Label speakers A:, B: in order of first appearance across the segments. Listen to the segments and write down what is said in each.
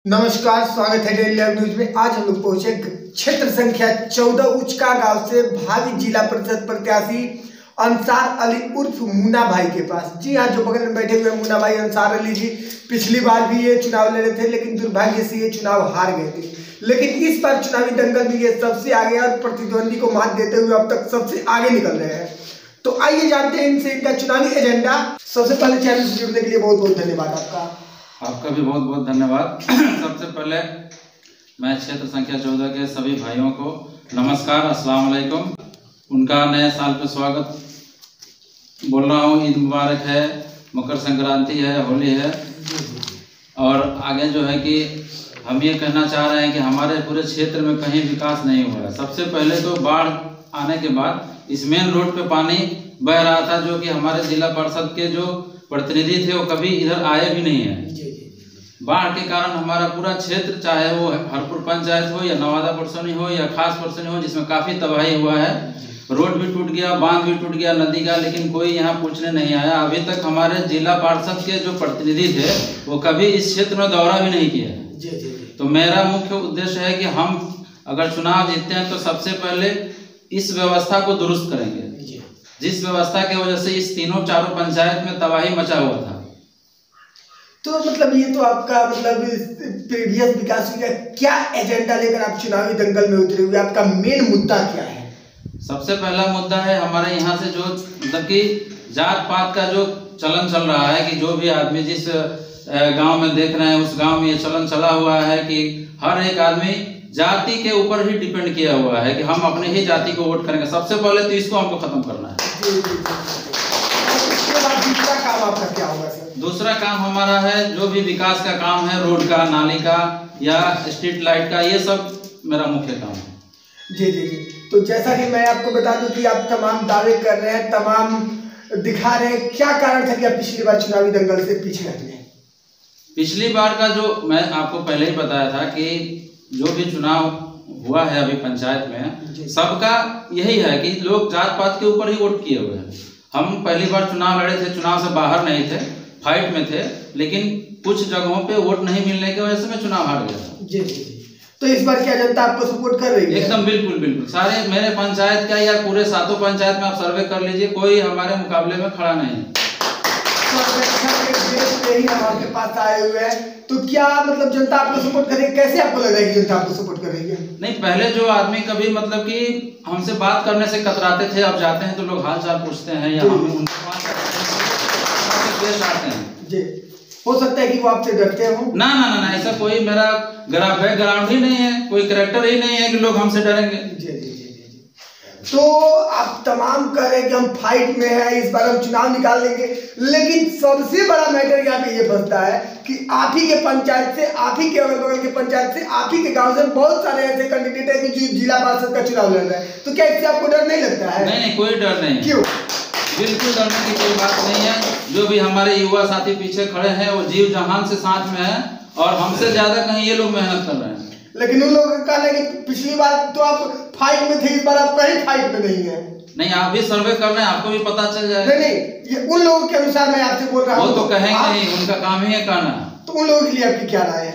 A: नमस्कार, स्वागत है डेली लाइव न्यूज में। आज हम लोग पहुंचे क्षेत्र संख्या 14 उचका गांव से भावी जिला परिषद प्रत्याशी अंसार अली उर्फ मुन्ना भाई के पास। जी हाँ, जो बगल में बैठे हुए मुन्ना भाई अंसार अली जी पिछली बार भी ये चुनाव लड़े थे, लेकिन दुर्भाग्य से ये चुनाव हार गए थे। लेकिन इस बार चुनावी दंगल में ये सबसे आगे और प्रतिद्वंदी को मात देते हुए अब तक सबसे आगे निकल रहे हैं। तो आइए जानते हैं इनसे इनका चुनावी एजेंडा। सबसे पहले चैनल से जुड़ने के लिए बहुत बहुत धन्यवाद
B: आपका भी बहुत बहुत धन्यवाद। सबसे पहले मैं क्षेत्र संख्या 14 के सभी भाइयों को नमस्कार, अस्सलाम वालेकुम। उनका नए साल पे स्वागत बोल रहा हूँ। ईद मुबारक है, मकर संक्रांति है, होली है। और आगे जो है कि हम ये कहना चाह रहे हैं कि हमारे पूरे क्षेत्र में कहीं विकास नहीं हुआ है। सबसे पहले तो बाढ़ आने के बाद इस मेन रोड पे पानी बह रहा था, जो कि हमारे जिला परिषद के जो प्रतिनिधि थे वो कभी इधर आए भी नहीं है। बाढ़ के कारण हमारा पूरा क्षेत्र, चाहे वो हरपुर पंचायत हो या नवादा परसोनी हो या खास परसोनी हो, जिसमें काफ़ी तबाही हुआ है। रोड भी टूट गया, बांध भी टूट गया नदी का, लेकिन कोई यहाँ पूछने नहीं आया। अभी तक हमारे जिला पार्षद के जो प्रतिनिधि थे वो कभी इस क्षेत्र में दौरा भी नहीं किया। तो मेरा मुख्य उद्देश्य है कि हम अगर चुनाव जीतते हैं तो सबसे पहले इस व्यवस्था को दुरुस्त करेंगे, जिस व्यवस्था की वजह से इस चारों पंचायत में तबाही मचा हुआ था।
A: तो मतलब ये तो आपका मतलब प्रीवियस विकास का क्या एजेंडा लेकर आप चुनावी दंगल में उतरे हुए, आपका मेन मुद्दा क्या है? सबसे
B: पहला मुद्दा है हमारे यहाँ से जो मतलब कि जात पात का जो चलन चल रहा है कि जो भी आदमी जिस गांव में देख रहे हैं उस गांव में ये चलन चला हुआ है कि हर एक आदमी जाति के ऊपर ही डिपेंड किया हुआ है कि हम अपने ही जाति को वोट करेंगे। सबसे पहले तो इसको हमको खत्म करना है।
A: दूसरा काम आपका क्या होगा सर?
B: दूसरा काम हमारा है जो भी विकास का काम है, रोड का, नाली का या स्ट्रीट लाइट का, ये सब मेरा मुख्य काम है।
A: जी जी जी। तो जैसा कि मैं आपको बता दूं कि आप तमाम दावे कर रहे हैं, तमाम दिखा रहे हैं, क्या कारण था कि आप पिछली बार चुनावी दंगल से पीछे हट गए?
B: पिछली बार का जो मैं आपको पहले ही बताया था कि जो भी चुनाव हुआ है अभी पंचायत में, सबका यही है कि लोग जात पात के ऊपर ही वोट किए हुए हैं। हम पहली बार चुनाव लड़े थे, चुनाव से बाहर नहीं थे, फाइट में थे, लेकिन कुछ जगहों पे वोट नहीं मिलने की वजह से मैं चुनाव हार गया था।
A: जी जी जी। तो इस बार क्या जनता आपको सपोर्ट कर रही है?
B: एकदम बिल्कुल बिल्कुल। सारे मेरे पंचायत का या पूरे 7 पंचायत में आप सर्वे कर लीजिए, कोई हमारे मुकाबले में खड़ा नहीं है।
A: आपके पास आए हुए हैं तो क्या मतलब जनता आपको सपोर्ट करेगी? कैसे आपको लग रहा है कि जनता आपको सपोर्ट कर रही है?
B: नहीं, पहले जो आदमी कभी मतलब कि हमसे बात करने से कतराते थे, अब जाते हैं तो लोग हाल चाल पूछते हैं या हम उनसे बात करते हैं।
A: जी, हो सकता है कि वो आपसे डरते हो।
B: ना ना ना, ऐसा कोई मेरा बैकग्राउंड ही नहीं है, कोई कैरेक्टर ही नहीं है कि लोग हमसे डरेंगे।
A: जी जी जी जी। तो आप तमाम कह रहे हैं कि हम फाइट में हैं, इस बार हम चुनाव निकाल लेंगे, लेकिन सबसे बड़ा मैटर यहाँ पे ये फंसता है कि आप ही के पंचायत से, आप ही के अगल बगल के पंचायत से, आप ही के गांव से बहुत सारे ऐसे कैंडिडेट है कि जो जिला पार्षद का चुनाव लड़ रहे हैं। तो क्या इससे आपको डर नहीं लगता है?
B: नहीं, कोई डर नहीं।
A: क्यों?
B: बिल्कुल डरने की कोई बात नहीं है। जो भी हमारे युवा साथी पीछे खड़े हैं वो जीव जहान से साथ में है और हमसे ज्यादा कहीं ये लोग मेहनत कर रहे हैं।
A: लेकिन उन लोगों का कहना है कि पिछली बार तो आप फाइट में थे, इस बार आप कहीं फाइट में नहीं है।
B: नहीं, आप भी सर्वे कर रहे हैं, आपको भी पता चल जाएगा।
A: नहीं, ये उन लोगों के अनुसार मैं आपसे बोल रहा हूँ।
B: वो तो कहेंगे नहीं, उनका काम ही है कहना।
A: तो उन लोगों के लिए आपकी क्या राय है?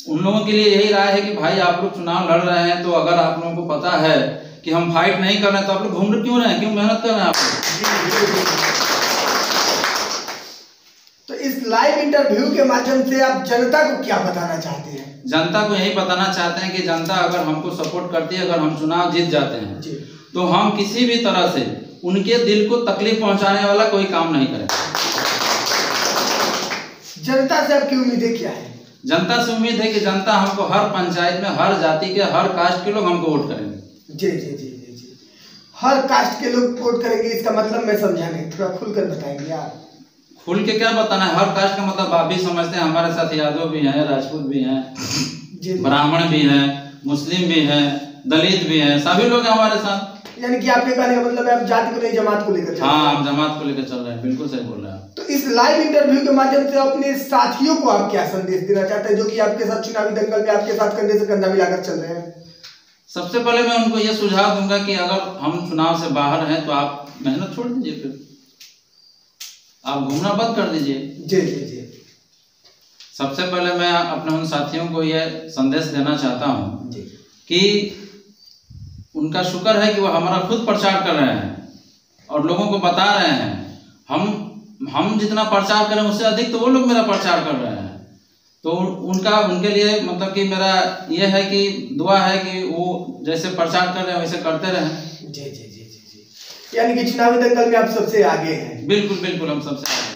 B: उन लोगों के लिए यही राय है कि भाई आप लोग चुनाव लड़ रहे हैं तो अगर आप लोगों को पता है कि हम फाइट नहीं कर रहे हैं तो आप लोग घूम क्यों रहे हैं, क्यों मेहनत कर रहे हैं आप लोग?
A: तो इस लाइव इंटरव्यू के माध्यम से आप जनता को क्या बताना चाहते हैं?
B: जनता को यही बताना चाहते हैं कि जनता अगर हमको सपोर्ट करती है, अगर हम चुनाव जीत जाते हैं तो हम किसी भी तरह से उनके दिल को तकलीफ पहुंचाने वाला कोई काम नहीं करेंगे।
A: जनता से आपकी उम्मीदें क्या है?
B: जनता से उम्मीद है कि जनता हमको हर पंचायत में, हर जाति के, हर कास्ट के लोग हमको वोट करेंगे।
A: जी जी जी जी जी। हर कास्ट के लोग वोट करेंगे, इसका मतलब मैं समझा नहीं, थोड़ा खुलकर बताएंगे आप?
B: खुल के क्या बताना है, हर कास्ट का मतलब आप भी समझते हैं। हमारे साथ यादव भी हैं, राजपूत भी हैं, ब्राह्मण भी हैं, मुस्लिम भी हैं, दलित भी हैं, सभी लोग हैं हमारे साथ।
A: यानी कि आपके कहने का मतलब है आप जाति को नहीं, जमात को लेकर?
B: हाँ, हम जमात को लेकर चल रहे हैं। बिल्कुल सही बोल रहे हैं।
A: तो इस लाइव इंटरव्यू के माध्यम से अपने साथियों को आप क्या संदेश देना चाहते हैं जो कि आपके साथ चुनावी दंगल में आपके साथ कंधे से कंधा मिलाकर चल रहे हैं?
B: सबसे पहले मैं उनको ये सुझाव दूंगा कि अगर हम चुनाव से बाहर हैं तो आप मेहनत छोड़ दीजिए, फिर आप घूमना बंद कर दीजिए।
A: जी जी जी।
B: सबसे पहले मैं अपने उन साथियों को ये संदेश देना चाहता हूँ कि उनका शुक्र है कि वो हमारा खुद प्रचार कर रहे हैं और लोगों को बता रहे हैं। हम जितना प्रचार करें उससे अधिक तो वो लोग मेरा प्रचार कर रहे हैं। तो उनके लिए मतलब कि मेरा ये है कि दुआ है कि वो जैसे प्रचार कर रहे हैं वैसे करते रहें।
A: जी जी जी जी जी। यानी कि चुनावी दंगल में आप सबसे आगे हैं।
B: बिल्कुल बिल्कुल, हम सबसे आगे हैं।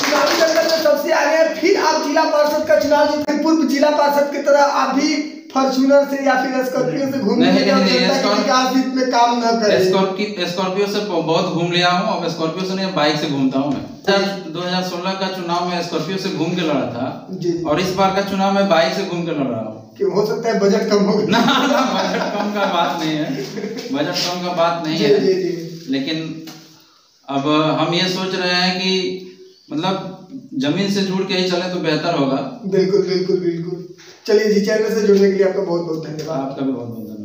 A: चुनावी दंगल में सबसे आगे हैं। फिर आप जिला पार्षद का चुनाव जीते, पूर्व जिला पार्षद की तरह आप भी फॉर्च्यूनर से या फिर स्कॉर्पियो से घूमने में काम न करें।
B: स्कॉर्पियो से बहुत घूम लिया हूँ। अब स्कॉर्पियो से नहीं, बाइक से घूमता हूँ मैं। 2016 का चुनाव में स्कॉर्पियो से घूम के लड़ा था और इस बार का चुनाव में बाइक से घूम के लड़ रहा हूँ।
A: कि हो सकता है बजट कम हो।
B: ना बजट कम का बात नहीं है, बजट कम का बात नहीं है। लेकिन अब हम ये सोच रहे हैं कि मतलब जमीन से जुड़ के ही चले तो बेहतर होगा।
A: बिल्कुल बिल्कुल बिल्कुल। चलिए जी, चैनल से जुड़ने के लिए आपका बहुत बहुत धन्यवाद।
B: आपका भी बहुत बहुत धन्यवाद।